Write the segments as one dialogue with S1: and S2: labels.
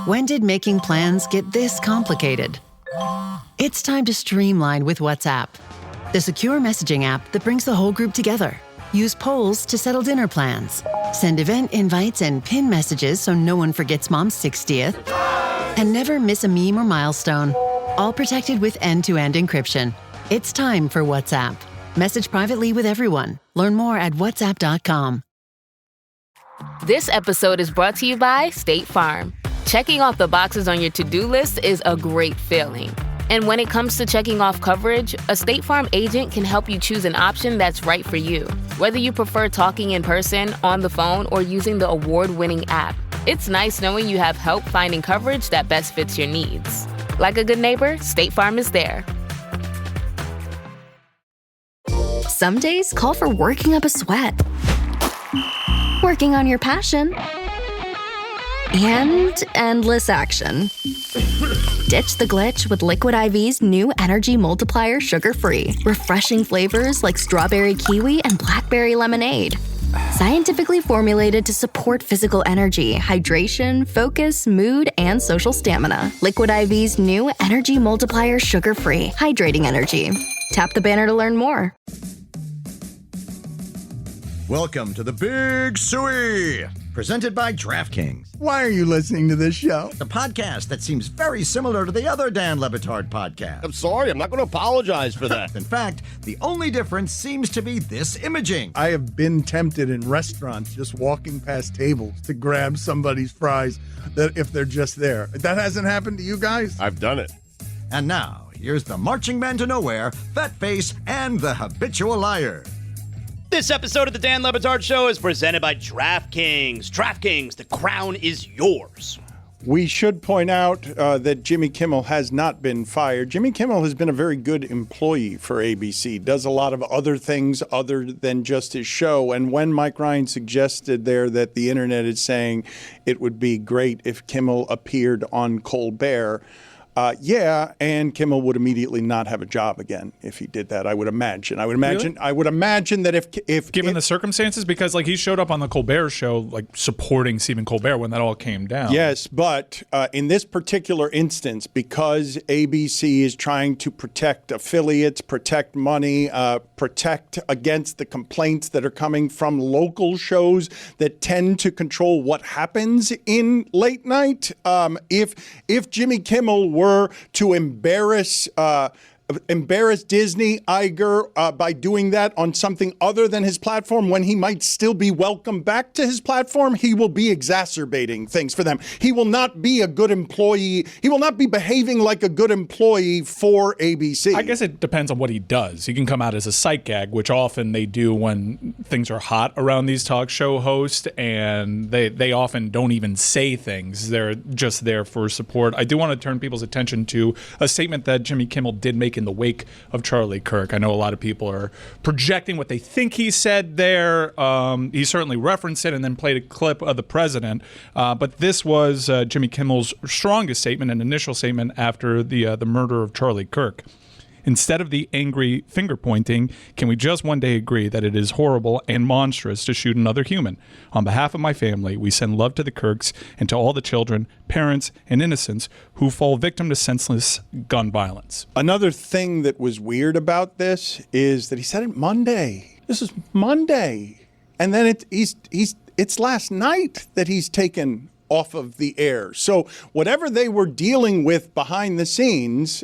S1: When did making plans get this complicated? It's time to streamline with WhatsApp, the secure messaging app that brings the whole group together. Use polls to settle dinner plans. Send event invites and pin messages so no one forgets Mom's 60th. And never miss a meme or milestone. All protected with end-to-end encryption. It's time for WhatsApp. Message privately with everyone. Learn more at whatsapp.com.
S2: This episode is brought to you by State Farm. Checking off the boxes on your to-do list is a great feeling. And when it comes to checking off coverage, a State Farm agent can help you choose an option that's right for you. Whether you prefer talking in person, on the phone, or using the award-winning app, it's nice knowing you have help finding coverage that best fits your needs. Like a good neighbor, State Farm is there.
S3: Some days call for working up a sweat, working on your passion, and endless action. Ditch the glitch with Liquid IV's new Energy Multiplier Sugar-Free. Refreshing flavors like strawberry kiwi and blackberry lemonade. Scientifically formulated to support physical energy, hydration, focus, mood, and social stamina. Liquid IV's new Energy Multiplier Sugar-Free. Hydrating energy. Tap the banner to learn more.
S4: Welcome to the Big Suey, presented by DraftKings,
S5: Why are you listening to this show?
S4: the podcast that seems very similar to the other Dan Le Batard podcast.
S6: I'm sorry, I'm not going to apologize for that.
S4: In fact, the only difference seems to be this imaging.
S5: I have been tempted in restaurants just walking past tables to grab somebody's fries that if they're just there. That hasn't happened to you guys?
S6: I've done it.
S4: And now, here's the marching man to nowhere, Fat Face, and the habitual liar.
S7: This episode of the Dan Le Batard Show is presented by DraftKings. DraftKings, the crown is yours.
S5: We should point out that Jimmy Kimmel has not been fired. Jimmy Kimmel has been a very good employee for ABC, does a lot of other things other than just his show. And when Mike Ryan suggested there that the internet is saying it would be great if Kimmel appeared on Colbert, and Kimmel would immediately not have a job again if he did that. I would imagine.
S8: Really?
S5: I would imagine that if
S8: given the circumstances, because like he showed up on the Colbert Show, like supporting Stephen Colbert when that all came down.
S5: Yes, but in this particular instance, because ABC is trying to protect affiliates, protect money, protect against the complaints that are coming from local shows that tend to control what happens in late night. If Jimmy Kimmel were to embarrass Disney, Iger, by doing that on something other than his platform when he might still be welcome back to his platform, he will be exacerbating things for them. He will not be a good employee. He will not be behaving like a good employee for ABC.
S8: I guess it depends on what he does. He can come out as a sight gag, which often they do when things are hot around these talk show hosts, and they often don't even say things. They're just there for support. I do want to turn people's attention to a statement that Jimmy Kimmel did make in the wake of Charlie Kirk. I know a lot of people are projecting what they think he said there. He certainly referenced it and then played a clip of the president. But this was Jimmy Kimmel's strongest statement, an initial statement after the murder of Charlie Kirk. Instead of the angry finger pointing, can we just one day agree that it is horrible and monstrous to shoot another human? On behalf of my family, we send love to the Kirks and to all the children, parents, and innocents who fall victim to senseless gun violence.
S5: Another thing that was weird about this is that he said it Monday. This is Monday. And then it's last night that he's taken off of the air. So whatever they were dealing with behind the scenes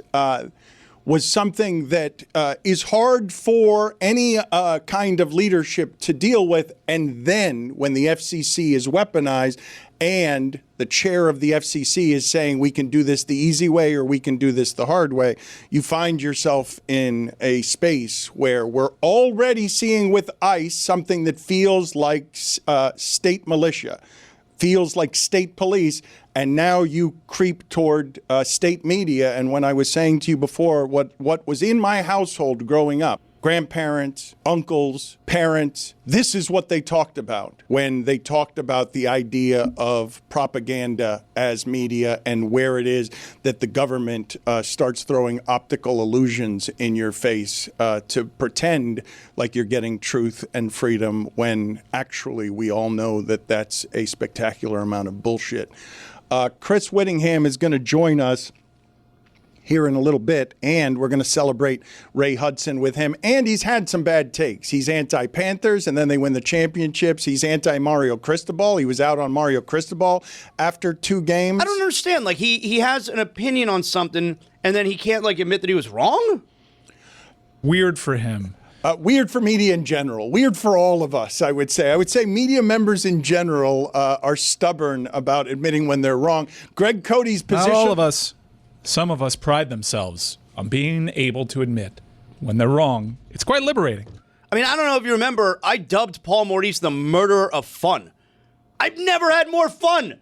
S5: was something that is hard for any kind of leadership to deal with. And then when the FCC is weaponized and the chair of the FCC is saying we can do this the easy way or we can do this the hard way, you find yourself in a space where we're already seeing with ICE something that feels like state militia, feels like state police, and now you creep toward state media. And when I was saying to you before what was in my household growing up, grandparents, uncles, parents, this is what they talked about when they talked about the idea of propaganda as media and where it is that the government starts throwing optical illusions in your face to pretend like you're getting truth and freedom when actually we all know that that's a spectacular amount of bullshit. Chris Wittyngham is going to join us here in a little bit, and we're going to celebrate Ray Hudson with him. And he's had some bad takes. He's anti-Panthers, and then they win the championships. He's anti-Mario Cristobal. He was out on Mario Cristobal after 2 games.
S7: I don't understand. Like, he has an opinion on something, and then he can't, like, admit that he was wrong?
S8: Weird for him.
S5: Weird for media in general. Weird for all of us, I would say. I would say media members in general are stubborn about admitting when they're wrong. Greg Cody's position...
S8: Not all of us. Some of us pride themselves on being able to admit when they're wrong. It's quite liberating.
S7: I mean, I don't know if you remember, I dubbed Paul Maurice the murderer of fun. I've never had more fun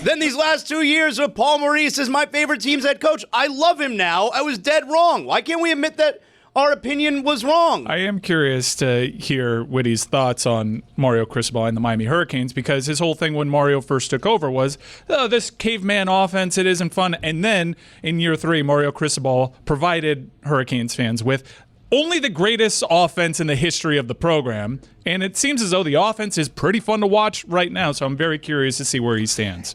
S7: than these last 2 years with Paul Maurice as my favorite team's head coach. I love him now. I was dead wrong. Why can't we admit that our opinion was wrong?
S8: I am curious to hear Witty's thoughts on Mario Cristobal and the Miami Hurricanes, because his whole thing when Mario first took over was, oh, this caveman offense, it isn't fun. And then in year 3, Mario Cristobal provided Hurricanes fans with only the greatest offense in the history of the program. And it seems as though the offense is pretty fun to watch right now. So I'm very curious to see where he stands.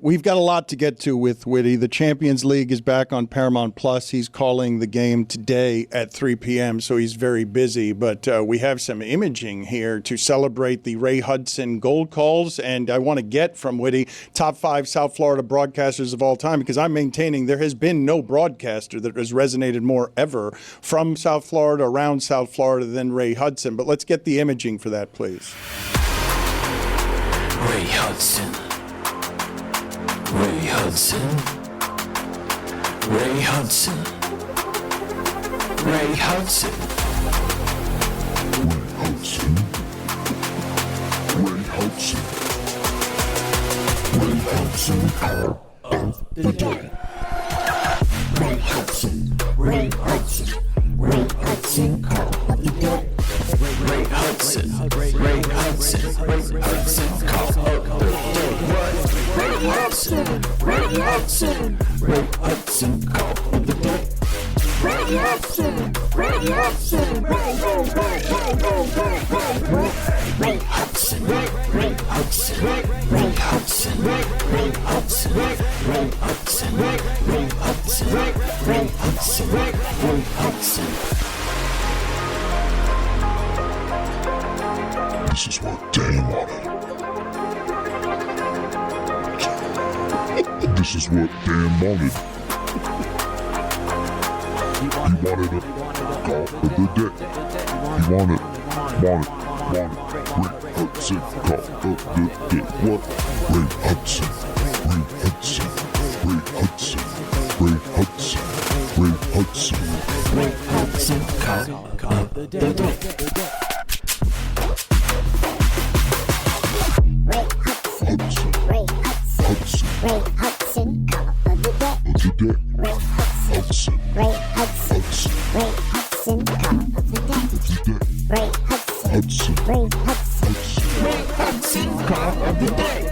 S5: We've got a lot to get to with Witty. The Champions League is back on Paramount Plus. He's calling the game today at 3 p.m., so he's very busy. But we have some imaging here to celebrate the Ray Hudson gold calls. And I want to get from Witty top 5 South Florida broadcasters of all time, because I'm maintaining there has been no broadcaster that has resonated more ever from South Florida, around South Florida, than Ray Hudson. But let's get the imaging for that, please.
S9: Ray Hudson. Ray Hudson. Ray Hudson. Ray Hudson. Ray Hudson. Ray Hudson. Ray Hudson. Call of the day. Ray Hudson. Ray Hudson. Ray Hudson. Call of the day. Ray Hudson, Ray Hudson, Ray Hudson, call of the day. What? Ray Hudson, Ray Hudson, Ray Hudson, call of the day. Ray Hudson, Ray Hudson, Ray Hudson, Ray Hudson, Ray Hudson, Ray Hudson, Ray Hudson, Ray Hudson, Ray Hudson, Ray Hudson. This is what Dan wanted. This is what Dan wanted. He wanted a call of the day. He wanted Ray Hudson call of the day. What? Ray Hudson, Ray Hudson, Ray Hudson, Ray Hudson, Ray Hudson, Ray Hudson call of the day. Ray Hudson, call of the day. Ray Hudson, Ray Hudson, Ray Hudson, call of the day. Ray Hudson, Ray Hudson, Ray Hudson, call of the day.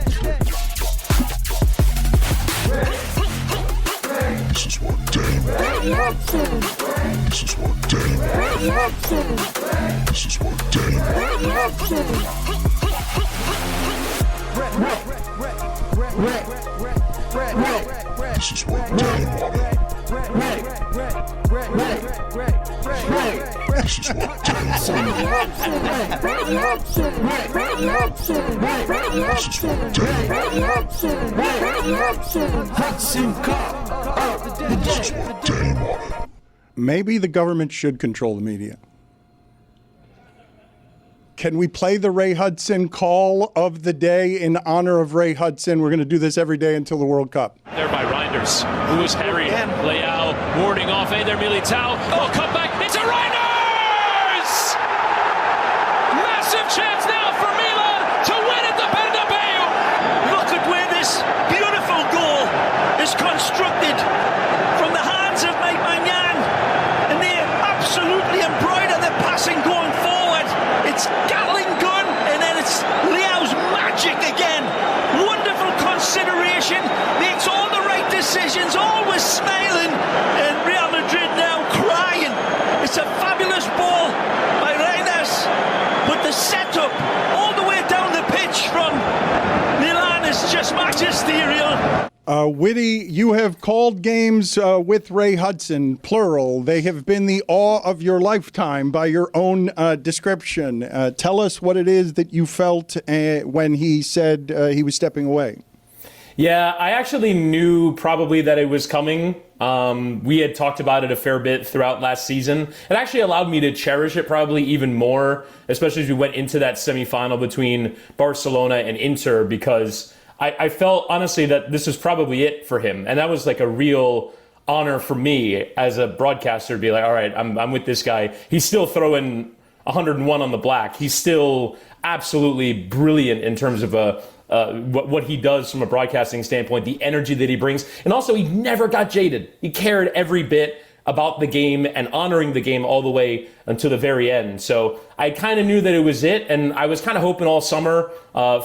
S9: This is what Dan wanted. This is what Dan wanted. This is what Dan wanted. This is what Dan wanted. This is what Dan wanted. This is what Dan wanted.
S5: Maybe the government should control the media. Can we play the Ray Hudson call of the day in honor of Ray Hudson? We're going to do this every day until the World Cup.
S10: There by Reinders, who is harried. Leao warding off Eder Militao. Oh, come back. It's a Reinders! Massive chance now for Milan to win at the Bernabeu. Look at where this beautiful goal is constructed from the hands of Mike Maignan. And they absolutely embroider the passing going forward. It's Gatling gun, and then it's Leao's magic again. Wonderful consideration, makes all the right decisions, always smiling, and Real Madrid now crying. It's a fabulous ball by Reinders, but the setup all the way down the pitch from Milan is just magisterial.
S5: Witty, you have called games with Ray Hudson, plural. They have been the awe of your lifetime by your own description. Tell us what it is that you felt when he said he was stepping away.
S11: Yeah, I actually knew probably that it was coming. We had talked about it a fair bit throughout last season. It actually allowed me to cherish it probably even more, especially as we went into that semifinal between Barcelona and Inter, because I felt honestly that this was probably it for him. And that was like a real honor for me as a broadcaster to be like, all right, I'm with this guy. He's still throwing 101 on the black. He's still absolutely brilliant in terms of what he does from a broadcasting standpoint, the energy that he brings. And also, he never got jaded. He cared every bit about the game and honoring the game all the way until the very end. So I kind of knew that it was it, and I was kind of hoping all summer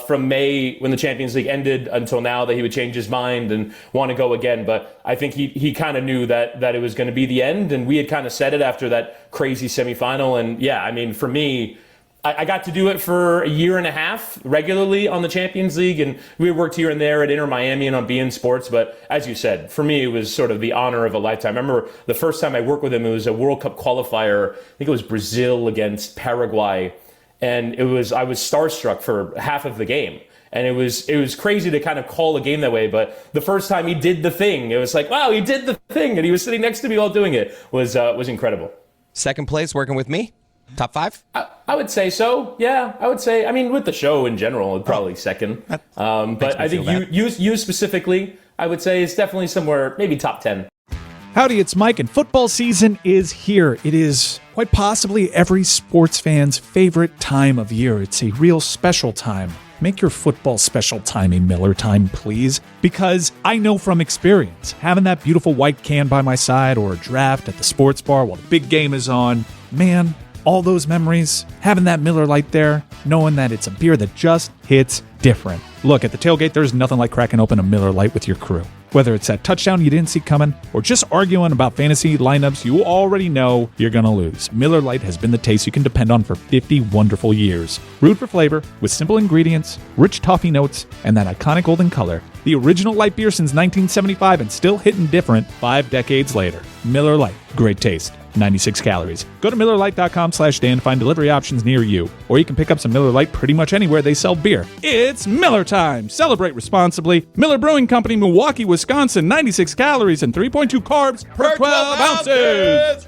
S11: from May when the Champions League ended until now that he would change his mind and want to go again. But I think he kind of knew that it was going to be the end, and we had kind of said it after that crazy semifinal. And yeah, I mean, for me, I got to do it for a year and a half regularly on the Champions League, and we worked here and there at Inter Miami and on beIN Sports. But as you said, for me, it was sort of the honor of a lifetime. I remember the first time I worked with him, it was a World Cup qualifier. I think it was Brazil against Paraguay, and I was starstruck for half of the game. And it was crazy to kind of call a game that way. But the first time he did the thing, it was like, wow, he did the thing, and he was sitting next to me while doing it. Was incredible.
S12: Second place working with me? Top 5?
S11: I would say so. Yeah, I would say. I mean, with the show in general, probably second. But I think you specifically, I would say, is definitely somewhere, maybe top 10.
S8: Howdy, it's Mike, and football season is here. It is quite possibly every sports fan's favorite time of year. It's a real special time. Make your football special time a Miller time, please, because I know from experience, having that beautiful white can by my side or a draft at the sports bar while the big game is on, man, all those memories, having that Miller Lite there, knowing that it's a beer that just hits different. Look, at the tailgate, there's nothing like cracking open a Miller Lite with your crew. Whether it's that touchdown you didn't see coming or just arguing about fantasy lineups you already know you're going to lose, Miller Lite has been the taste you can depend on for 50 wonderful years. Brewed for flavor, with simple ingredients, rich toffee notes, and that iconic golden color. The original light beer since 1975 and still hitting different 5 decades later. Miller Lite, great taste. 96 calories. Go to MillerLite.com/Dan to find delivery options near you. Or you can pick up some Miller Lite pretty much anywhere they sell beer. It's Miller time! Celebrate responsibly. Miller Brewing Company, Milwaukee, Wisconsin. 96 calories and 3.2 carbs per 12 ounces!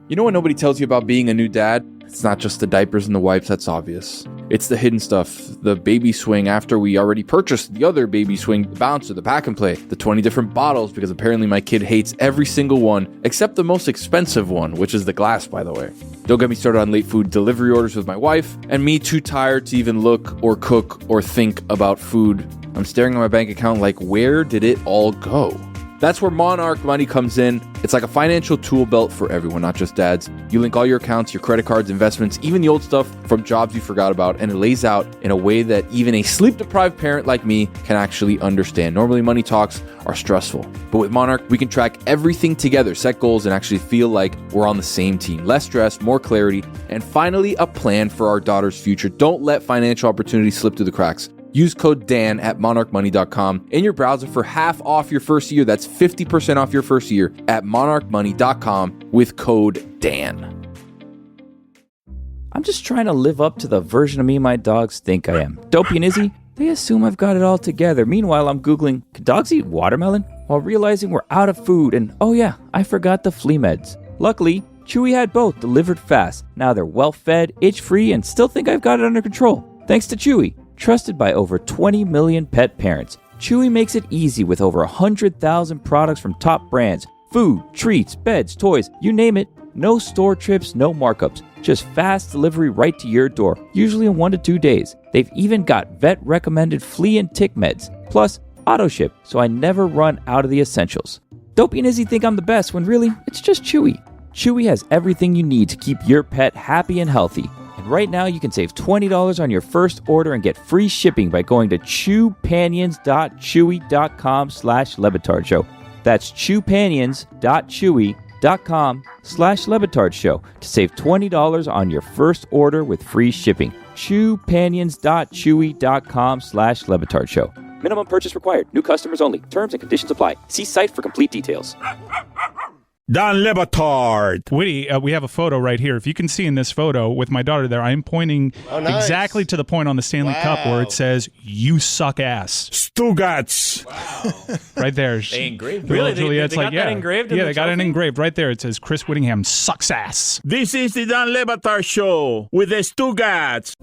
S13: You know what nobody tells you about being a new dad? It's not just the diapers and the wipes, that's obvious. It's the hidden stuff, the baby swing after we already purchased the other baby swing, the bouncer, the pack and play, the 20 different bottles, because apparently my kid hates every single one, except the most expensive one, which is the glass, by the way. Don't get me started on late food delivery orders with my wife, and me too tired to even look or cook or think about food. I'm staring at my bank account like, where did it all go? That's where Monarch Money comes in. It's like a financial tool belt for everyone, not just dads. You link all your accounts, your credit cards, investments, even the old stuff from jobs you forgot about, and it lays out in a way that even a sleep-deprived parent like me can actually understand. Normally, money talks are stressful, but with Monarch, we can track everything together, set goals, and actually feel like we're on the same team. Less stress, more clarity, and finally, a plan for our daughter's future. Don't let financial opportunities slip through the cracks. Use code Dan at monarchmoney.com in your browser for half off your first year. That's 50% off your first year at monarchmoney.com with code Dan.
S14: I'm just trying to live up to the version of me my dogs think I am. Dopey and Izzy, they assume I've got it all together. Meanwhile, I'm Googling, can dogs eat watermelon? While realizing we're out of food and, oh yeah, I forgot the flea meds. Luckily, Chewy had both delivered fast. Now they're well-fed, itch-free, and still think I've got it under control. Thanks to Chewy. Trusted by over 20 million pet parents, Chewy makes it easy with over 100,000 products from top brands. Food, treats, beds, toys, you name it. No store trips, no markups. Just fast delivery right to your door, usually in 1 to 2 days. They've even got vet-recommended flea and tick meds. Plus, auto ship, so I never run out of the essentials. Dopey and Izzy think I'm the best when really, it's just Chewy. Chewy has everything you need to keep your pet happy and healthy. And right now, you can save $20 on your first order and get free shipping by going to chewpanions.chewy.com/Le Batard Show. That's chewpanions.chewy.com/Le Batard Show to save $20 on your first order with free shipping. chewpanions.chewy.com/Le Batard Show. Minimum purchase required. New customers only. Terms and conditions apply. See site for complete details.
S15: Dan Le Batard.
S8: Witty, we have a photo right here. If you can see in this photo with my daughter there, I'm pointing exactly to the point on the Stanley Cup where it says, "You suck ass."
S15: Stugotz.
S8: Wow. Right there.
S11: They engraved it.
S8: Really?
S11: They got that engraved in the
S8: they got it
S11: trophy?
S8: engraved right there. It says, "Chris Wittyngham sucks ass."
S15: This is the Dan Le Batard Show with the Stugotz.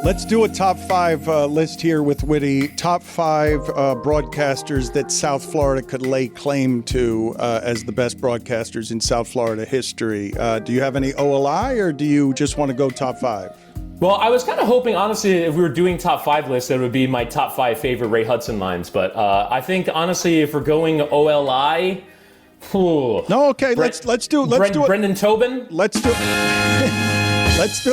S5: Let's do a top 5 list here with Witty. Top 5 broadcasters that South Florida could lay claim to as the best broadcasters in South Florida history. Do you have any OLI, or do you just want to go top 5?
S11: Well, I was kind of hoping, honestly, if we were doing top 5 lists, that it would be my top 5 favorite Ray Hudson lines. But I think, honestly, if we're going OLI,
S5: no, okay, let's do it.
S11: Brendan Tobin.
S5: Let's do it.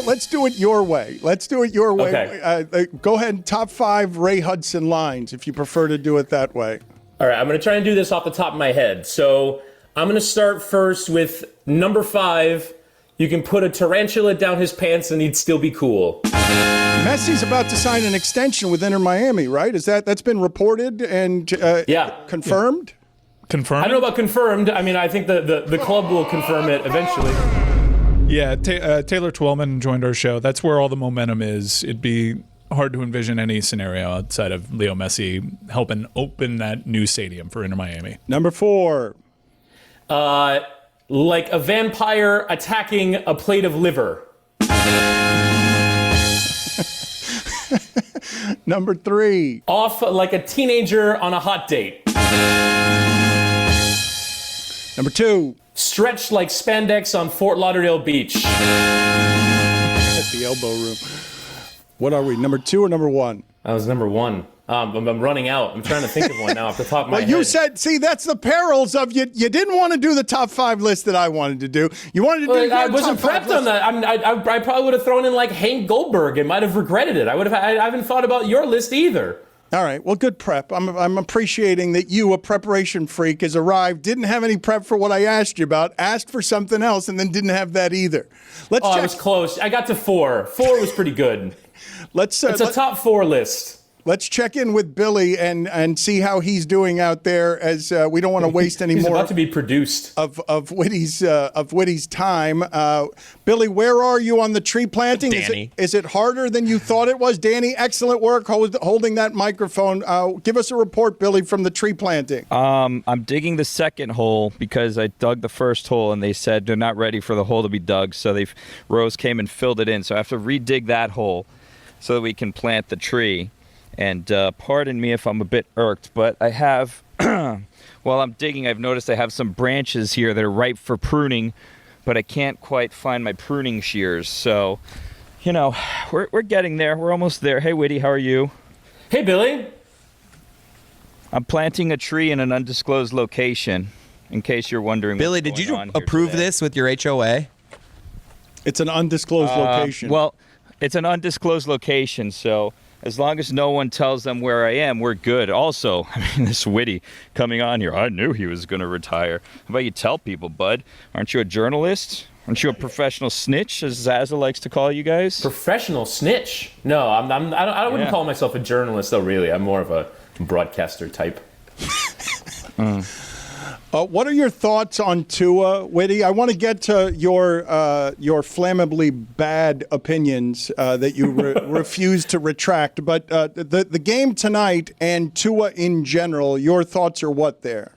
S5: Let's do it your way. Let's do it your way.
S11: Okay.
S5: Go ahead and top 5 Ray Hudson lines if you prefer to do it that way.
S11: All right, I'm going to try and do this off the top of my head. So I'm going to start first with number 5. You can put a tarantula down his pants and he'd still be cool.
S5: Messi's about to sign an extension with Inter Miami, right? That's been reported and confirmed?
S8: Confirmed?
S11: I don't know about confirmed. I mean, I think the club will confirm it eventually.
S8: Yeah, Taylor Twellman joined our show. That's where all the momentum is. It'd be hard to envision any scenario outside of Leo Messi helping open that new stadium for Inter Miami.
S5: Number 4.
S11: Like a vampire attacking a plate of liver.
S5: Number 3.
S11: Off like a teenager on a hot date.
S5: Number 2.
S11: Stretched like spandex on Fort Lauderdale Beach.
S5: At the elbow room. What are we, number 2 or number 1?
S11: I was number 1. I'm running out. I'm trying to think of one now off the top of my head.
S5: Well, you said, see, that's the perils of you. You didn't want to do the top 5 list that I wanted to do. You wanted to do
S11: I wasn't prepped on that. I probably would have thrown in like Hank Goldberg and might have regretted it. I haven't thought about your list either.
S5: All right. Well, good prep. I'm appreciating that you, a preparation freak, has arrived, didn't have any prep for what I asked you about, asked for something else, and then didn't have that either. Let's check.
S11: I was close. I got to 4. 4 was pretty good.
S5: It's
S11: a top 4 list.
S5: Let's check in with Billy and see how he's doing out there, as we don't want to waste any
S11: He's
S5: more.
S11: about to be produced
S5: of Witty's time. Billy, where are you on the tree planting?
S12: Danny.
S5: Is it harder than you thought it was? Danny, excellent work holding that microphone. Give us a report, Billy, from the tree planting.
S14: I'm digging the second hole because I dug the first hole and they said they're not ready for the hole to be dug, so Rose came and filled it in. So I have to redig that hole so that we can plant the tree. And pardon me if I'm a bit irked, but I have, while I'm digging, I've noticed I have some branches here that are ripe for pruning, but I can't quite find my pruning shears. So, we're getting there. We're almost there. Hey, Witty, how are you?
S11: Hey, Billy.
S14: I'm planting a tree in an undisclosed location, in case you're wondering.
S12: Billy, did you approve this with your HOA?
S5: It's an undisclosed location.
S14: Well, it's an undisclosed location, so as long as no one tells them where I am, we're good. Also, this Witty coming on here, I knew he was going to retire. How about you tell people, bud? Aren't you a journalist? Aren't you a professional snitch, as Zaza likes to call you guys?
S11: Professional snitch? No, I wouldn't call myself a journalist, though, really. I'm more of a broadcaster type.
S5: What are your thoughts on Tua, Witty? I want to get to your flammably bad opinions that you refuse to retract. But the game tonight and Tua in general, your thoughts are what there?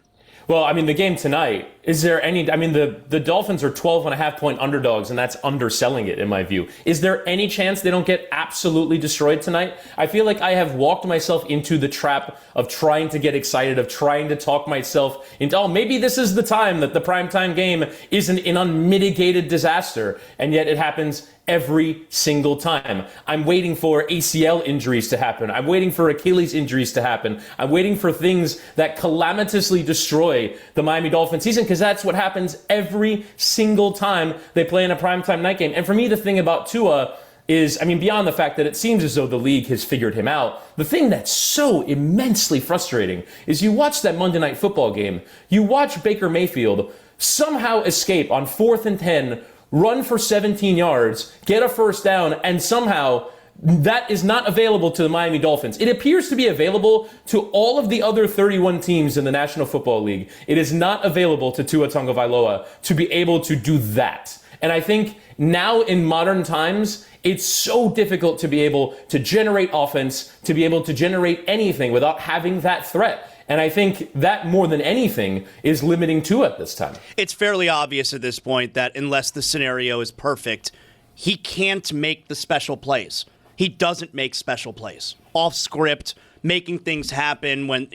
S11: Well, I mean, the game tonight, is there any... I mean, the Dolphins are 12.5-point underdogs, and that's underselling it, in my view. Is there any chance they don't get absolutely destroyed tonight? I feel like I have walked myself into the trap of trying to get excited, of trying to talk myself into, maybe this is the time that the primetime game isn't an unmitigated disaster, and yet it happens every single time. I'm waiting for ACL injuries to happen. I'm waiting for Achilles injuries to happen. I'm waiting for things that calamitously destroy the Miami Dolphins season, because that's what happens every single time they play in a primetime night game. And for me, the thing about Tua, is, beyond the fact that it seems as though the league has figured him out, the thing that's so immensely frustrating is you watch that Monday Night Football game, you watch Baker Mayfield somehow escape on 4th and 10, run for 17 yards, get a first down, and somehow that is not available to the Miami Dolphins. It appears to be available to all of the other 31 teams in the National Football League. It is not available to Tua Tagovailoa to be able to do that. And I think now in modern times, it's so difficult to be able to generate offense, to be able to generate anything without having that threat. And I think that more than anything is limiting Tua at this time.
S7: It's fairly obvious at this point that unless the scenario is perfect, he can't make the special plays. He doesn't make special plays. Off script, making things happen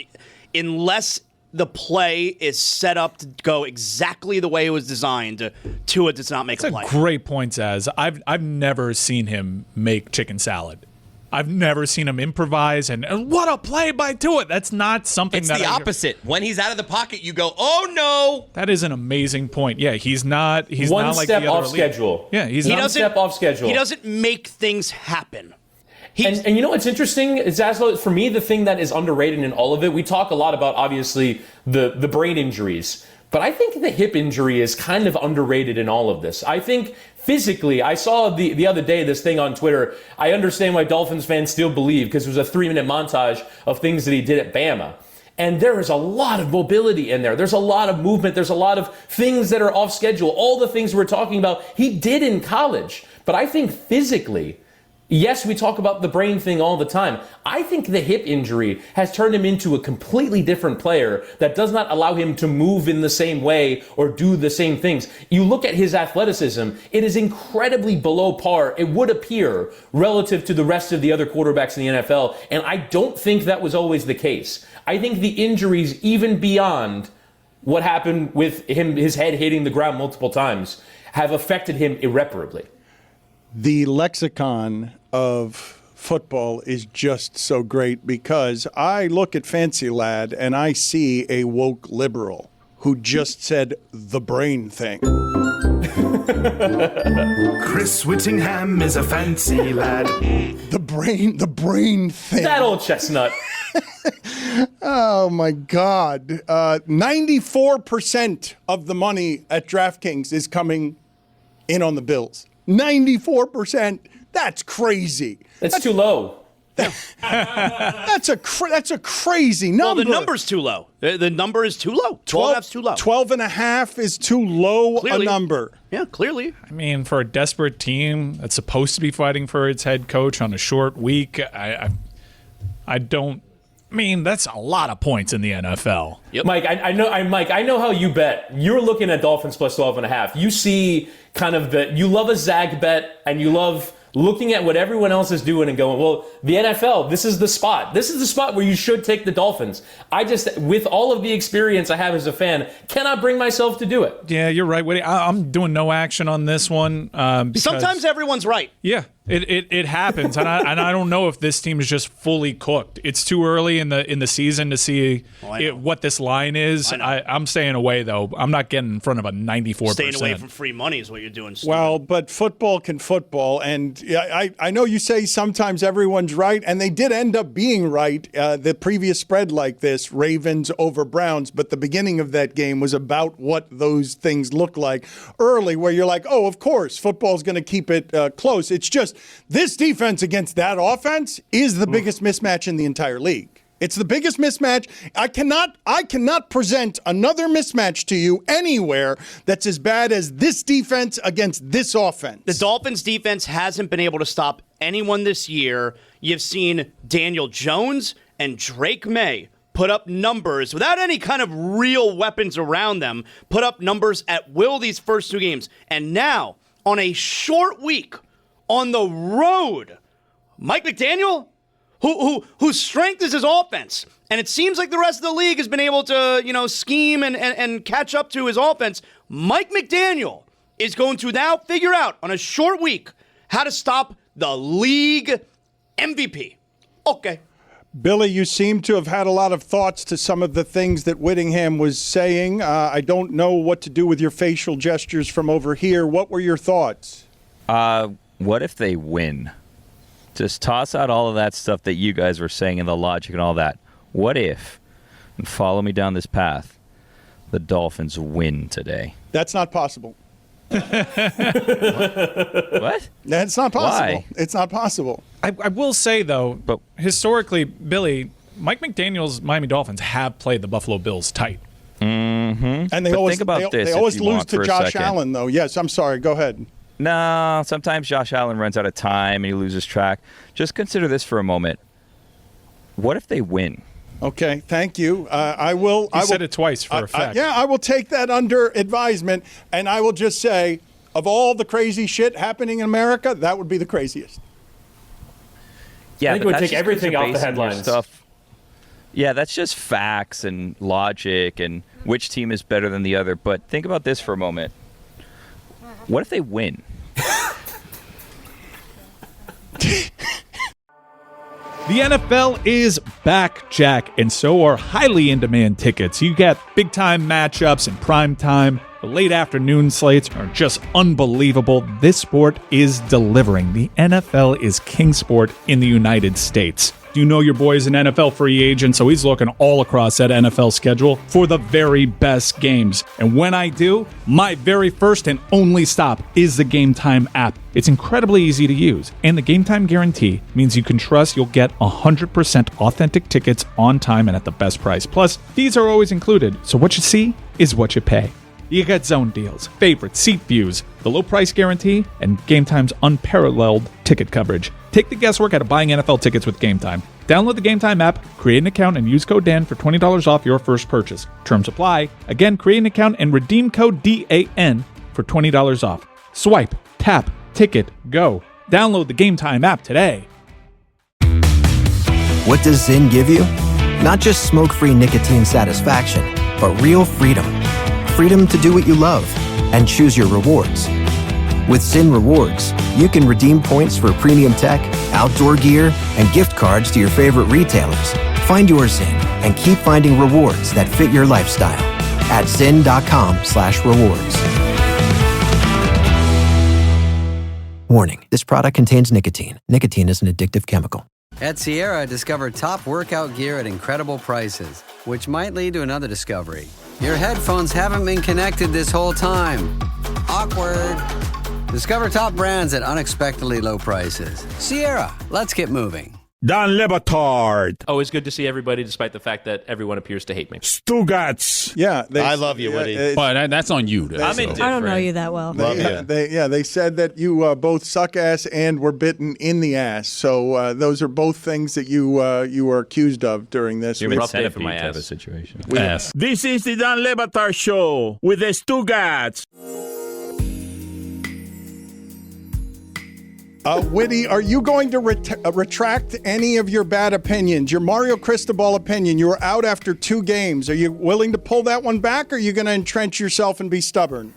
S7: unless the play is set up to go exactly the way it was designed, Tua does not make a play.
S8: That's a great point, Zaz. I've never seen him make chicken salad. I've never seen him improvise, and what a play by Tua. That's not something
S12: it's the opposite. When he's out of the pocket, you go, oh no.
S8: That is an amazing point. Yeah, he's not like the other
S11: one step off schedule.
S8: Yeah,
S11: he's one step off schedule.
S7: He doesn't make things happen.
S11: And you know what's interesting, Zaslow? For me, the thing that is underrated in all of it, we talk a lot about, obviously, the brain injuries. But I think the hip injury is kind of underrated in all of this. I think physically, I saw the other day this thing on Twitter. I understand why Dolphins fans still believe, because it was a 3-minute montage of things that he did at Bama. And there is a lot of mobility in there. There's a lot of movement. There's a lot of things that are off schedule. All the things we're talking about, he did in college. But I think physically, yes, we talk about the brain thing all the time. I think the hip injury has turned him into a completely different player that does not allow him to move in the same way or do the same things. You look at his athleticism, it is incredibly below par, it would appear, relative to the rest of the other quarterbacks in the NFL. And I don't think that was always the case. I think the injuries, even beyond what happened with him, his head hitting the ground multiple times, have affected him irreparably.
S5: The lexicon of football is just so great because I look at Fancy Lad and I see a woke liberal who just said the brain thing.
S9: Chris Wittyngham is a fancy lad.
S5: The brain thing.
S11: That old chestnut.
S5: Oh my God. 94% of the money at DraftKings is coming in on the Bills. 94%. That's crazy.
S11: That's too low.
S5: That's a crazy number.
S7: Well, the number's too low. The number is too low. 12.5 is too low.
S5: 12.5 is too low
S7: Clearly.
S5: a number.
S7: Yeah, clearly.
S8: I mean, for a desperate team that's supposed to be fighting for its head coach on a short week, I don't. I mean, that's a lot of points in the NFL.
S11: Yep. Mike, I know how you bet. You're looking at Dolphins plus 12.5. You see kind of you love a Zag bet, and you love looking at what everyone else is doing and going, well, the NFL, this is the spot. This is the spot where you should take the Dolphins. I just, with all of the experience I have as a fan, cannot bring myself to do it.
S8: Yeah, you're right, Witty. I'm doing no action on this one.
S7: Sometimes everyone's right.
S8: Yeah. It happens, and I don't know if this team is just fully cooked. It's too early in the season to see what this line is. I'm staying away though. I'm not getting in front of a 94%.
S7: Staying away from free money is what you're doing.
S5: Well, but football can football, and I know you say sometimes everyone's right, and they did end up being right. The previous spread like this, Ravens over Browns, but the beginning of that game was about what those things look like early, where you're like, oh, of course, football's going to keep it close. It's just this defense against that offense is the biggest mismatch in the entire league. It's the biggest mismatch. I cannot present another mismatch to you anywhere that's as bad as this defense against this offense.
S7: The Dolphins defense hasn't been able to stop anyone this year. You've seen Daniel Jones and Drake May put up numbers without any kind of real weapons around them, put up numbers at will these first two games. And now, on a short week, on the road, Mike McDaniel, whose strength is his offense, and it seems like the rest of the league has been able to, scheme and catch up to his offense. Mike McDaniel is going to now figure out on a short week how to stop the league MVP. Okay.
S5: Billy, you seem to have had a lot of thoughts to some of the things that Wittyngham was saying. I don't know what to do with your facial gestures from over here. What were your thoughts?
S14: What if they win? Just toss out all of that stuff that you guys were saying and the logic and all that. What if, and follow me down this path, the Dolphins win today?
S5: That's not possible.
S14: What?
S5: That's not possible.
S14: Why?
S5: It's not possible.
S8: I will say, though, but historically, Billy, Mike McDaniel's Miami Dolphins have played the Buffalo Bills tight.
S14: Mm-hmm.
S5: And they always lose to Josh Allen, though. Yes, I'm sorry. Go ahead.
S14: No, sometimes Josh Allen runs out of time and he loses track. Just consider this for a moment. What if they win?
S5: Okay, thank you. I will.
S8: You said it twice for a fact.
S5: I will take that under advisement, and I will just say, of all the crazy shit happening in America, that would be the craziest.
S14: Yeah,
S11: I think it would take everything off the headlines.
S14: Stuff. Yeah, that's just facts and logic and which team is better than the other. But think about this for a moment. What if they win?
S8: The NFL is back, Jack, and so are highly in-demand tickets. You get big-time matchups and prime time. The late afternoon slates are just unbelievable. This sport is delivering. The NFL is king sport in the United States. You know your boy is an NFL free agent, so he's looking all across that NFL schedule for the very best games. And when I do, my very first and only stop is the Game Time app. It's incredibly easy to use, and the Game Time guarantee means you can trust you'll get 100% authentic tickets on time and at the best price. Plus, fees are always included, so what you see is what you pay. You get zone deals, favorites, seat views, the low price guarantee, and Game Time's unparalleled ticket coverage. Take the guesswork out of buying NFL tickets with Game Time. Download the Game Time app, create an account, and use code Dan for $20 off your first purchase. Terms apply. Again, create an account and redeem code DAN for $20 off. Swipe, tap, ticket, go. Download the Game Time app today.
S16: What does Zyn give you? Not just smoke-free nicotine satisfaction, but real freedom. Freedom to do what you love and choose your rewards. With Zyn Rewards, you can redeem points for premium tech, outdoor gear, and gift cards to your favorite retailers. Find your Zyn and keep finding rewards that fit your lifestyle at zyn.com/rewards. Warning, this product contains nicotine. Nicotine is an addictive chemical.
S17: At Sierra, discover top workout gear at incredible prices, which might lead to another discovery. Your headphones haven't been connected this whole time. Awkward. Discover top brands at unexpectedly low prices. Sierra, let's get moving.
S15: Dan Le Batard.
S11: Always good to see everybody, despite the fact that everyone appears to hate me.
S15: Stugotz.
S5: Yeah,
S6: I love you, Witty.
S18: But that's on you.
S11: I'm indifferent.
S19: I don't know you that well.
S5: They said that you both suck ass and were bitten in the ass. So those are both things that you were accused of during this.
S14: You're incentive for my ass situation.
S15: This is the Dan Le Batard Show with the Stugotz.
S5: Witty, are you going to retract any of your bad opinions? Your Mario Cristobal opinion, you were out after 2 games. Are you willing to pull that one back, or are you going to entrench yourself and be stubborn?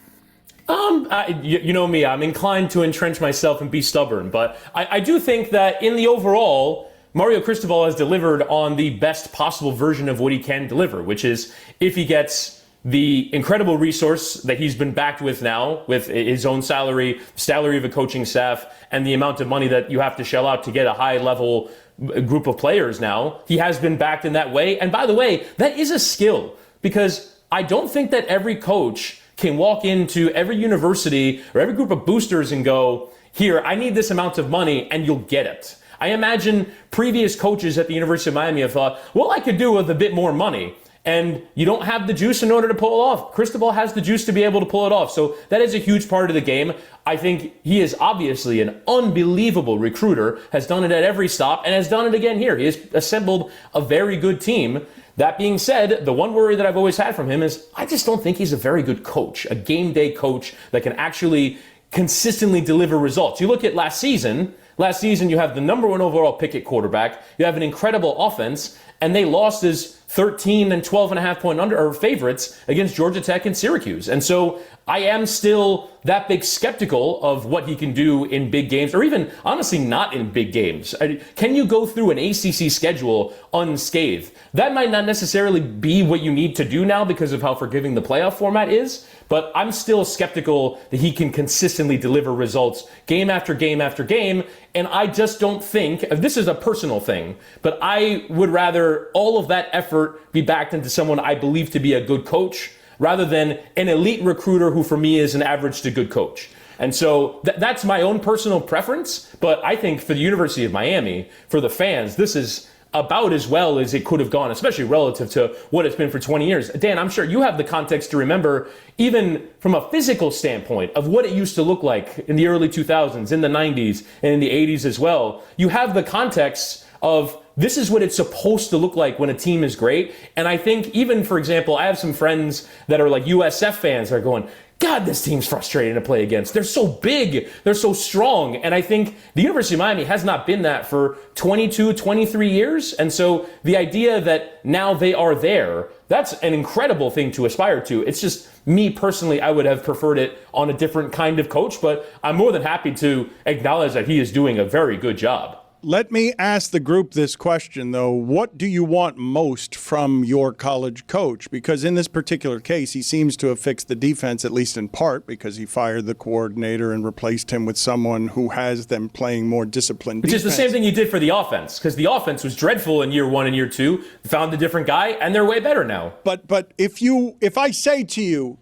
S11: You know me, I'm inclined to entrench myself and be stubborn, but I do think that in the overall, Mario Cristobal has delivered on the best possible version of what he can deliver, which is if he gets the incredible resource that he's been backed with now, with his own salary of a coaching staff, and the amount of money that you have to shell out to get a high-level group of players now. He has been backed in that way. And by the way, that is a skill, because I don't think that every coach can walk into every university or every group of boosters and go, here, I need this amount of money, and you'll get it. I imagine previous coaches at the University of Miami have thought, well, I could do with a bit more money. And you don't have the juice in order to pull it off. Cristobal has the juice to be able to pull it off. So that is a huge part of the game. I think he is obviously an unbelievable recruiter, has done it at every stop, and has done it again here. He has assembled a very good team. That being said, the one worry that I've always had from him is I just don't think he's a very good coach, a game day coach that can actually consistently deliver results. You look at last season you have the number 1 overall pick at quarterback. You have an incredible offense, and they lost as 13 and 12.5 point under or favorites against Georgia Tech and Syracuse. And so I am still that big skeptical of what he can do in big games, or even honestly not in big games. Can you go through an ACC schedule unscathed? That might not necessarily be what you need to do now because of how forgiving the playoff format is, but I'm still skeptical that he can consistently deliver results game after game after game. And I just don't think, this is a personal thing, but I would rather all of that effort be backed into someone I believe to be a good coach rather than an elite recruiter who for me is an average to good coach. And so that's my own personal preference, but I think for the University of Miami, for the fans, this is about as well as it could have gone, especially relative to what it's been for 20 years. Dan, I'm sure you have the context to remember, even from a physical standpoint, of what it used to look like in the early 2000s, in the 90s, and in the 80s as well. You have the context of this is what it's supposed to look like when a team is great. And I think even, for example, I have some friends that are like USF fans that are going, God, this team's frustrating to play against. They're so big. They're so strong. And I think the University of Miami has not been that for 22, 23 years. And so the idea that now they are there, that's an incredible thing to aspire to. It's just me personally, I would have preferred it on a different kind of coach, but I'm more than happy to acknowledge that he is doing a very good job.
S5: Let me ask the group this question, though. What do you want most from your college coach? Because in this particular case, he seems to have fixed the defense, at least in part, because he fired the coordinator and replaced him with someone who has them playing more disciplined defense.
S11: Which is the same thing he did for the offense, because the offense was dreadful in year 1 and year 2. Found a different guy, and they're way better now.
S5: But if I say to you,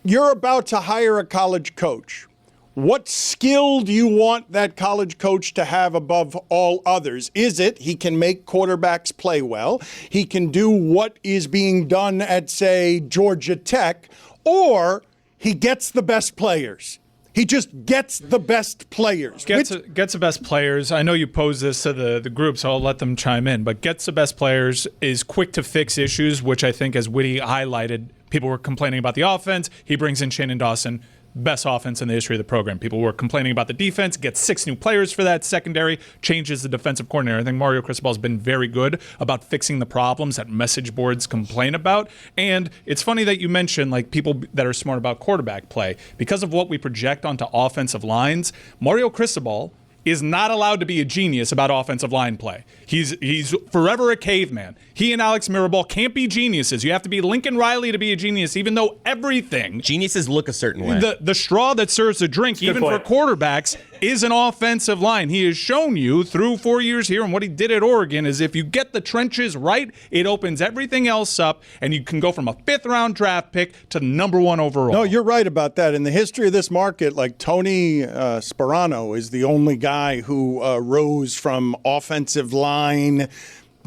S5: you're about to hire a college coach, what skill do you want that college coach to have above all others? Is it he can make quarterbacks play well, he can do what is being done at, say, Georgia Tech, or he gets the best players? He just gets the best players.
S8: Gets the best players. I know you posed this to the group, so I'll let them chime in. But gets the best players, is quick to fix issues, which I think, as Witty highlighted, people were complaining about the offense. He brings in Shannon Dawson. Best offense in the history of the program. People were complaining about the defense, gets 6 new players for that secondary, changes the defensive coordinator. I think Mario Cristobal has been very good about fixing the problems that message boards complain about. And it's funny that you mentioned like people that are smart about quarterback play. Because of what we project onto offensive lines, Mario Cristobal is not allowed to be a genius about offensive line play. He's forever a caveman. He and Alex Mirabal can't be geniuses. You have to be Lincoln Riley to be a genius, even though everything...
S12: Geniuses look a certain way.
S8: The straw that serves the drink, even for quarterbacks, is an offensive line. He has shown you through 4 years here, and what he did at Oregon is if you get the trenches right, it opens everything else up, and you can go from a 5th-round draft pick to number 1 overall.
S5: No, you're right about that. In the history of this market, like Tony Sparano is the only guy who rose from offensive line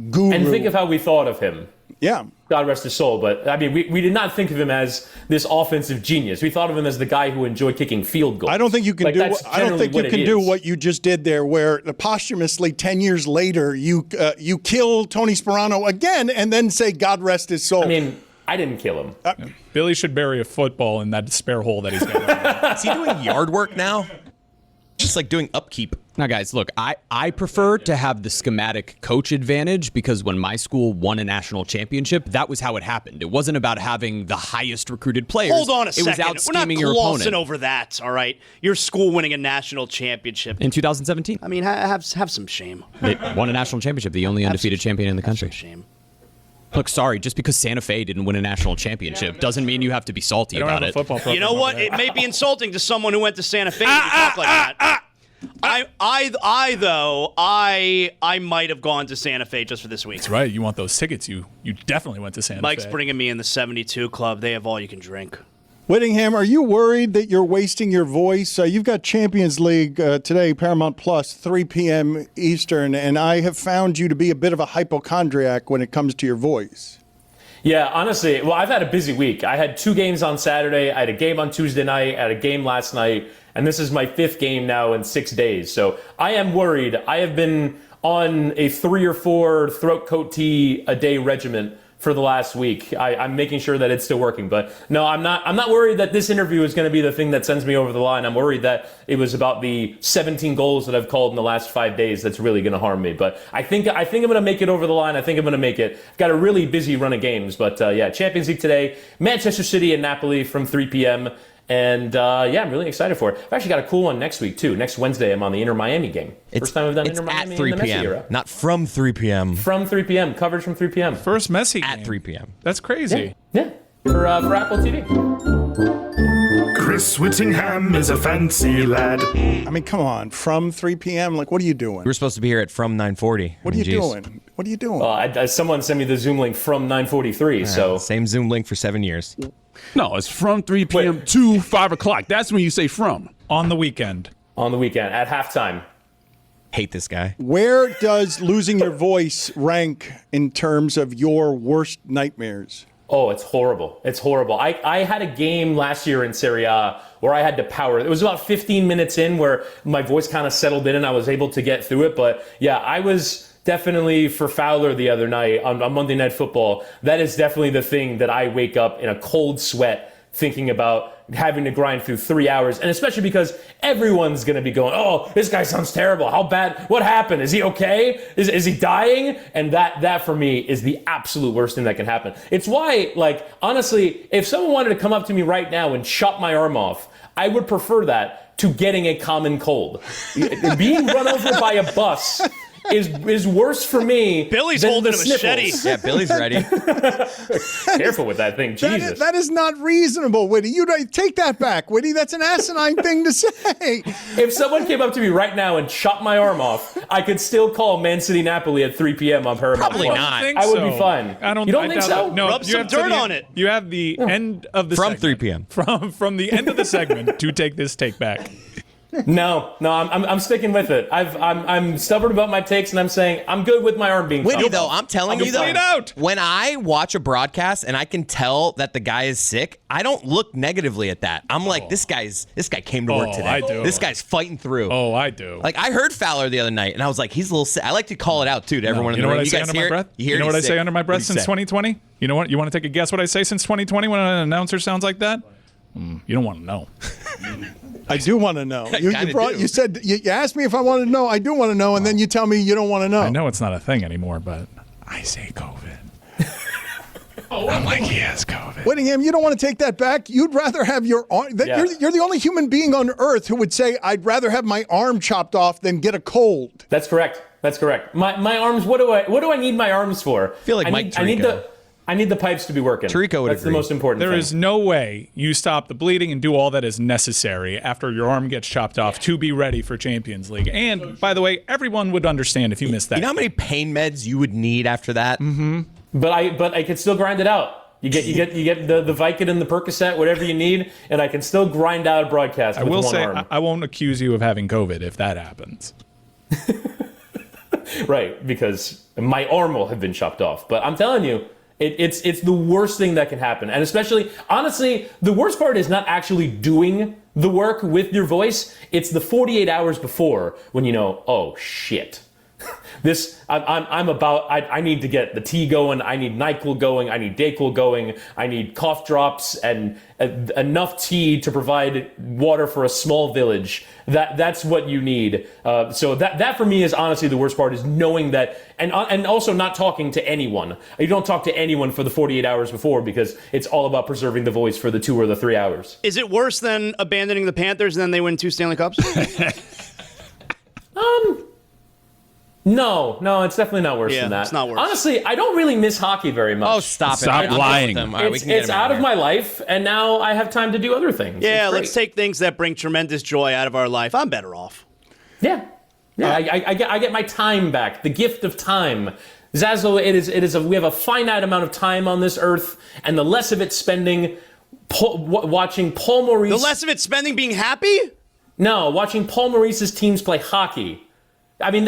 S5: guru.
S11: And think of how we thought of him.
S5: Yeah.
S11: God rest his soul. But, I mean, we did not think of him as this offensive genius. We thought of him as the guy who enjoyed kicking field goals.
S5: I don't think you can do what you just did there, where posthumously 10 years later you kill Tony Sparano again and then say God rest his soul.
S11: I mean, I didn't kill him.
S8: Billy should bury a football in that spare hole that he's got.
S12: Is he doing yard work now? Just like doing upkeep.
S18: Now, guys, look, I prefer to have the schematic coach advantage because when my school won a national championship, that was how it happened. It wasn't about having the highest recruited players.
S7: Hold on a second.
S18: It was out scheming
S7: We're not
S18: your
S7: glossing
S18: opponent.
S7: over that, all right? Your school winning a national championship.
S18: In 2017.
S7: I mean, have some shame.
S18: They won a national championship, the only undefeated champion in the country.
S7: Shame.
S18: Look, sorry, just because Santa Fe didn't win a national championship doesn't mean you have to be salty about it.
S7: You know what? It may be insulting to someone who went to Santa Fe to talk like that. I might have gone to Santa Fe just for this week.
S8: That's right. You want those tickets. You definitely went to Santa Fe.
S7: Mike's bringing me in the 72 club. They have all you can drink.
S5: Wittyngham, are you worried that you're wasting your voice? You've got Champions League today, Paramount Plus, 3 p.m. Eastern, and I have found you to be a bit of a hypochondriac when it comes to your voice.
S11: Yeah, honestly, well, I've had a busy week. I had 2 games on Saturday. I had a game on Tuesday night. I had a game last night. And this is my 5th game now in 6 days. So I am worried. I have been on a 3 or 4 throat coat tea a day regimen for the last week. I'm making sure that it's still working. But no, I'm not worried that this interview is going to be the thing that sends me over the line. I'm worried that it was about the 17 goals that I've called in the last 5 days that's really going to harm me. But I think I'm going to make it over the line. I think I'm going to make it. I've got a really busy run of games. But Champions League today, Manchester City and Napoli from 3 p.m. And I'm really excited for it. I've actually got a cool one next week, too. Next Wednesday, I'm on the Inter Miami game. First time I've done Inter Miami
S18: at 3
S11: in the Messi
S18: p.m.
S11: era.
S18: Not from 3 p.m.
S11: From 3 p.m. Coverage from 3 p.m.
S8: First Messi
S18: At
S8: game.
S18: 3 p.m.
S8: That's crazy.
S11: Yeah. For Apple TV.
S9: Chris Wittyngham is a fancy lad.
S5: I mean, come on. From 3 p.m., like, what are you doing?
S18: We were supposed to be here at from 9:40.
S5: What are you doing? What are you doing?
S11: Someone sent me the Zoom link from 9:43, so...
S18: Same Zoom link for 7 years.
S15: No, it's from 3 p.m. to 5 o'clock. That's when you say from.
S8: On the weekend.
S11: On the weekend, at halftime.
S18: Hate this guy.
S5: Where does losing your voice rank in terms of your worst nightmares?
S11: Oh, it's horrible. It's horrible. I had a game last year in Serie A where I had to power. It was about 15 minutes in where my voice kind of settled in and I was able to get through it. But yeah, I was definitely for Fowler the other night on Monday Night Football. That is definitely the thing that I wake up in a cold sweat thinking about having to grind through 3 hours. And especially because everyone's going to be going, oh, this guy sounds terrible. How bad? What happened? Is he okay? Is he dying? And that for me is the absolute worst thing that can happen. It's why, like, honestly, if someone wanted to come up to me right now and chop my arm off, I would prefer that to getting a common cold. Being run over by a bus is worse for me.
S7: Billy's
S11: than
S7: holding
S11: the
S7: a machete.
S11: sniffles.
S18: Yeah, Billy's ready.
S11: Careful with that thing, Jesus.
S5: That is not reasonable, Witty. You take that back, Witty. That's an asinine thing to say.
S11: If someone came up to me right now and chopped my arm off, I could still call Man City Napoli at 3 p.m. on Paramount+.
S18: Probably not.
S11: I would be fine. You don't think so?
S8: No,
S7: Rub some dirt on it.
S8: You have the end of the
S18: From
S8: segment.
S18: 3 p.m.
S8: From the end of the segment to take this take back.
S11: No, I'm sticking with it. I'm stubborn about my takes, and I'm saying I'm good with my arm being chopped
S18: Witty, though,
S11: off.
S18: I'm telling you, though, when I watch a broadcast and I can tell that the guy is sick, I don't look negatively at that. I'm like, this guy came to work today.
S8: I do.
S18: This guy's fighting through.
S8: Oh, I do.
S18: Like, I heard Fowler the other night, and I was like, he's a little sick. I like to call it out, too, to everyone in the room.
S8: You know what I say under my breath?
S18: You
S8: know what I say under my breath
S18: What do you
S8: since
S18: say?
S8: 2020? You know what? You want to take a guess what I say since 2020 when an announcer sounds like that? You don't want to know.
S5: I do want to know. You
S18: do.
S5: said you asked me if I wanted to know. I do want to know, and then you tell me you don't want to know.
S8: I know it's not a thing anymore, but I say COVID. I'm like, he has COVID.
S5: Wittyngham, you don't want to take that back. You'd rather have your arm. You're the only human being on earth who would say, "I'd rather have my arm chopped off than get a cold."
S11: That's correct. My arms. What do I need my arms for?
S18: I feel like Mike Tirico.
S11: I need the pipes to be working.
S18: Tirico would
S11: That's
S18: agree.
S11: the most important
S8: There
S11: thing.
S8: is no way you stop the bleeding and do all that is necessary after your arm gets chopped off to be ready for Champions League. And, by the way, everyone would understand if you missed that.
S18: You know how many pain meds you would need after that?
S8: Mm-hmm.
S11: But I could still grind it out. You get the Vicodin and the Percocet, whatever you need, and I can still grind out a broadcast.
S8: I
S11: with
S8: will
S11: one
S8: say
S11: arm.
S8: I won't accuse you of having COVID if that happens.
S11: Right, because my arm will have been chopped off. But I'm telling you, it's the worst thing that can happen. And especially, honestly, the worst part is not actually doing the work with your voice. It's the 48 hours before when you know, oh shit. I need to get the tea going. I need NyQuil going. I need DayQuil going. I need cough drops and enough tea to provide water for a small village. That's what you need. So that for me is honestly the worst part, is knowing that, and also not talking to anyone. You don't talk to anyone for the 48 hours before, because it's all about preserving the voice for the 2 or the 3 hours.
S7: Is it worse than abandoning the Panthers and then they win 2 Stanley Cups?
S11: No, it's definitely not worse than that.
S7: It's not worse.
S11: Honestly, I don't really miss hockey very much.
S18: Oh, stop lying.
S11: It's out of my life, and now I have time to do other things.
S7: Yeah, let's take things that bring tremendous joy out of our life. I'm better off.
S11: Yeah. I get my time back. The gift of time. Zazzle, we have a finite amount of time on this earth, and the less of it spending watching Paul Maurice.
S7: The less of it spending being happy?
S11: No, watching Paul Maurice's teams play hockey. I mean,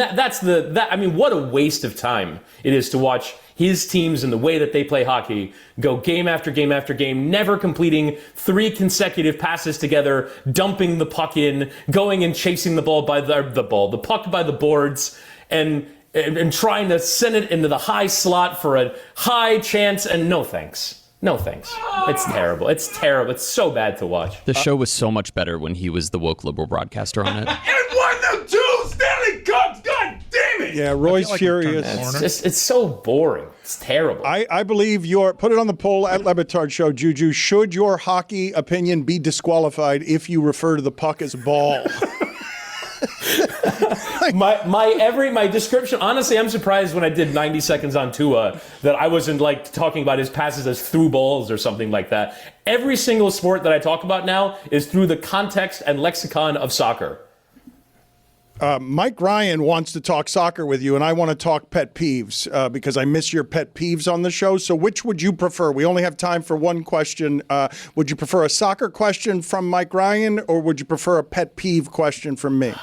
S11: what a waste of time it is to watch his teams and the way that they play hockey go game after game after game, never completing 3 consecutive passes together, dumping the puck in, going and chasing the ball by the puck by the boards. And and trying to send it into the high slot for a high chance, and no thanks. No thanks. It's terrible. It's terrible. It's so bad to watch.
S18: The show was so much better when he was the woke liberal broadcaster on it.
S15: And won them 2 Stanley Cups. God damn it!
S5: Yeah, Roy's furious.
S11: It's so boring. It's terrible.
S5: I believe put it on the poll at Le Batard Show, Juju. Should your hockey opinion be disqualified if you refer to the puck as ball?
S11: my description, honestly, I'm surprised when I did 90 seconds on Tua that I wasn't like talking about his passes as through balls or something like that. Every single sport that I talk about now is through the context and lexicon of soccer.
S5: Mike Ryan wants to talk soccer with you, and I want to talk pet peeves because I miss your pet peeves on the show. So which would you prefer? We only have time for one question. Would you prefer a soccer question from Mike Ryan, or would you prefer a pet peeve question from me?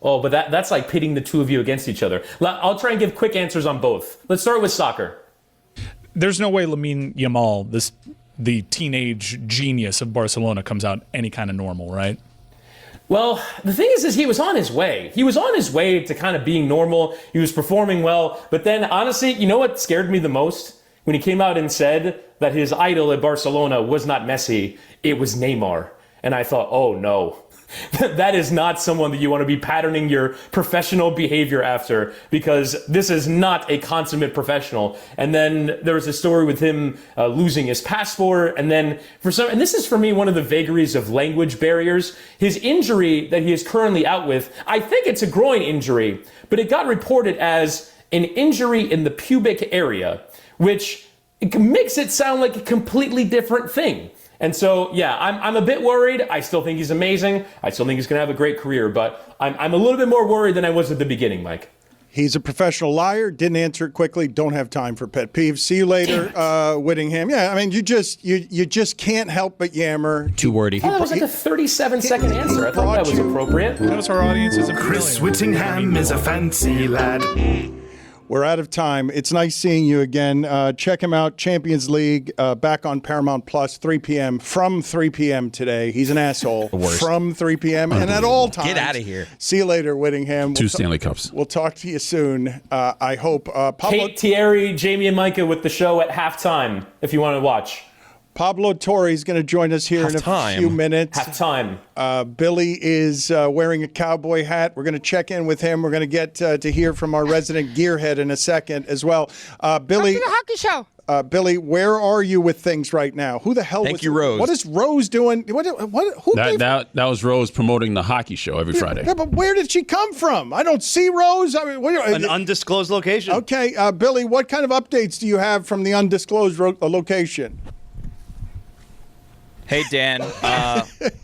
S11: Oh, but that's like pitting the two of you against each other. I'll try and give quick answers on both. Let's start with soccer.
S8: There's no way Lamine Yamal, the teenage genius of Barcelona, comes out any kind of normal, right?
S11: Well, the thing is he was on his way. He was on his way to kind of being normal. He was performing well. But then, honestly, you know what scared me the most? When he came out and said that his idol at Barcelona was not Messi, it was Neymar. And I thought, oh, no. That is not someone that you want to be patterning your professional behavior after, because this is not a consummate professional. And then there was a story with him losing his passport. And then and this is for me one of the vagaries of language barriers. His injury that he is currently out with, I think it's a groin injury, but it got reported as an injury in the pubic area, which makes it sound like a completely different thing. And so, yeah, I'm a bit worried. I still think he's amazing. I still think he's going to have a great career, but I'm a little bit more worried than I was at the beginning, Mike.
S5: He's a professional liar. Didn't answer it quickly. Don't have time for pet peeves. See you later, Wittyngham. Yeah, I mean, you just can't help but yammer.
S18: Too wordy.
S11: Oh, that was like a 37-second answer. I thought that was appropriate.
S8: That was our audience.
S9: Chris Wittyngham is a fancy lad.
S5: We're out of time. It's nice seeing you again. Check him out, Champions League, back on Paramount Plus, 3 p.m. From 3 p.m. today. He's an asshole. From 3 p.m. and at all times.
S12: Get out of here.
S5: See you later, Wittyngham.
S15: 2 Stanley Cups.
S5: We'll talk to you soon. I hope. Pablo,
S11: Kate, Thierry, Jamie, and Micah with the show at halftime, if you want to watch.
S5: Pablo Torre is going to join us here in a few minutes.
S11: Halftime.
S5: Billy is wearing a cowboy hat. We're going to check in with him. We're going to get to hear from our resident gearhead in a second as well. Billy,
S19: the hockey show.
S5: Billy, where are you with things right now? Who the hell?
S12: Thank you, Rose.
S5: What is Rose doing? Who
S15: that was Rose promoting the hockey show every Friday.
S5: Yeah, but where did she come from? I don't see Rose. I mean,
S7: an undisclosed location.
S5: Okay, Billy, what kind of updates do you have from the undisclosed location?
S14: Hey, Dan,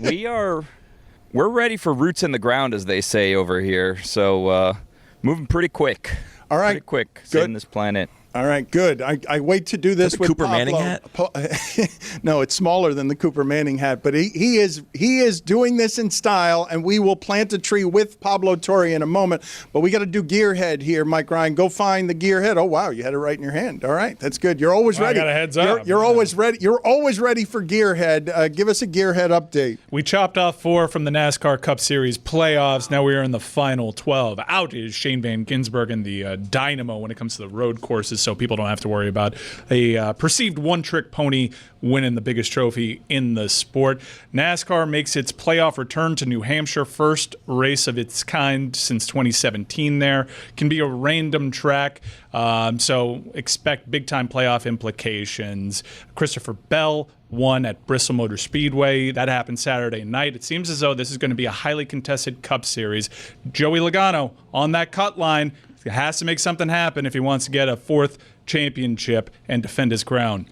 S14: we're ready for roots in the ground, as they say over here. So moving pretty quick.
S5: All right.
S14: Pretty quick. Saving this planet.
S5: All right, good. I wait to do this with
S12: Cooper
S5: Pablo.
S12: Manning hat?
S5: No, it's smaller than the Cooper Manning hat, but he is doing this in style, and we will plant a tree with Pablo Torre in a moment. But we got to do Gearhead here, Mike Ryan. Go find the Gearhead. Oh wow, you had it right in your hand. All right, that's good. You're always ready.
S8: I got a heads up.
S5: You're always ready. You're always ready for Gearhead. Give us a Gearhead update.
S8: We chopped off 4 from the NASCAR Cup Series playoffs. Now we are in the final 12. Out is Shane Van Gisbergen and the Dynamo when it comes to the road courses, so people don't have to worry about a perceived one-trick pony winning the biggest trophy in the sport. NASCAR makes its playoff return to New Hampshire, first race of its kind since 2017 there. Can be a random track, so expect big-time playoff implications. Christopher Bell won at Bristol Motor Speedway. That happened Saturday night. It seems as though this is going to be a highly contested Cup Series. Joey Logano on that cut line has to make something happen if he wants to get a 4th championship and defend his crown.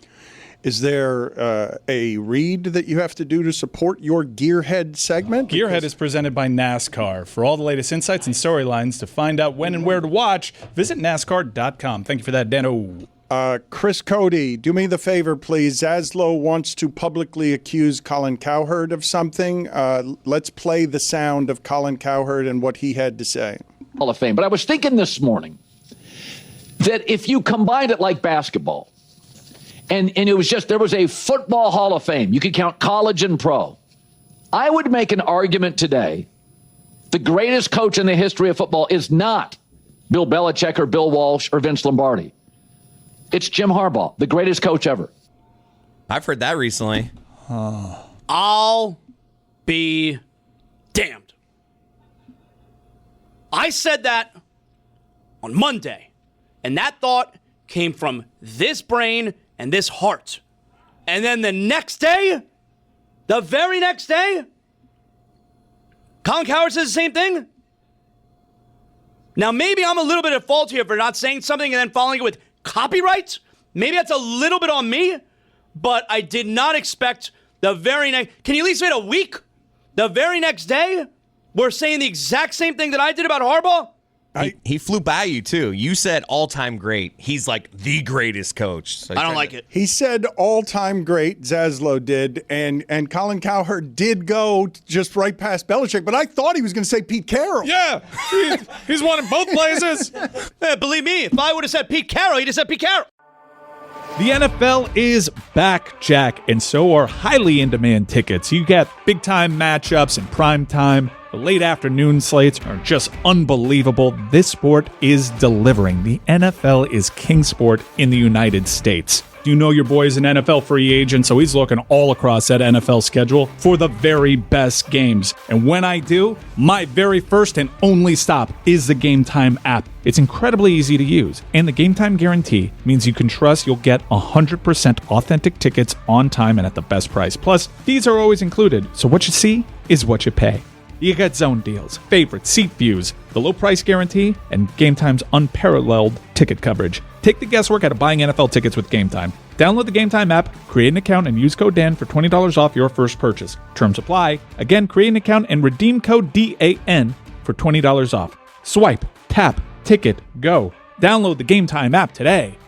S5: Is there a read that you have to do to support your Gearhead segment?
S8: Gearhead is presented by NASCAR. For all the latest insights and storylines, to find out when and where to watch, visit NASCAR.com. Thank you for that, Dano.
S5: Chris Cody, do me the favor, please. Zaslow wants to publicly accuse Colin Cowherd of something. Let's play the sound of Colin Cowherd and what he had to say.
S20: Hall of Fame. But I was thinking this morning that if you combined it like basketball, and it was just, there was a football Hall of Fame, you could count college and pro. I would make an argument today, the greatest coach in the history of football is not Bill Belichick or Bill Walsh or Vince Lombardi. It's Jim Harbaugh, the greatest coach ever.
S12: I've heard that recently.
S7: I'll be damned. I said that on Monday, and that thought came from this brain and this heart. And then the next day, the very next day, Colin Cowherd says the same thing. Now, maybe I'm a little bit at fault here for not saying something and then following it with copyright. Maybe that's a little bit on me, but I did not expect the very next... Can you at least wait a week? The very next day, we're saying the exact same thing that I did about Harbaugh?
S12: He flew by you, too. You said all-time great. He's like the greatest coach. So
S7: I don't like it.
S5: He said all-time great, Zaslow did, and Colin Cowherd did go just right past Belichick, but I thought he was going to say Pete Carroll.
S8: Yeah, he's won in both places.
S7: Believe me, if I would have said Pete Carroll, he'd have said Pete Carroll.
S8: The NFL is back, Jack, and so are highly in-demand tickets. You get big-time matchups and prime time. The late afternoon slates are just unbelievable. This sport is delivering. The NFL is king sport in the United States. You know your boy is an NFL free agent, so he's looking all across that NFL schedule for the very best games. And when I do, my very first and only stop is the Game Time app. It's incredibly easy to use, and the Game Time guarantee means you can trust you'll get 100% authentic tickets on time and at the best price. Plus, fees are always included, so what you see is what you pay. You get zone deals, favorites, seat views, the low price guarantee, and Game Time's unparalleled ticket coverage. Take the guesswork out of buying NFL tickets with Game Time. Download the Game Time app, create an account, and use code Dan for $20 off your first purchase. Terms apply. Again, create an account and redeem code DAN for $20 off. Swipe, tap, ticket, go. Download the Game Time app today.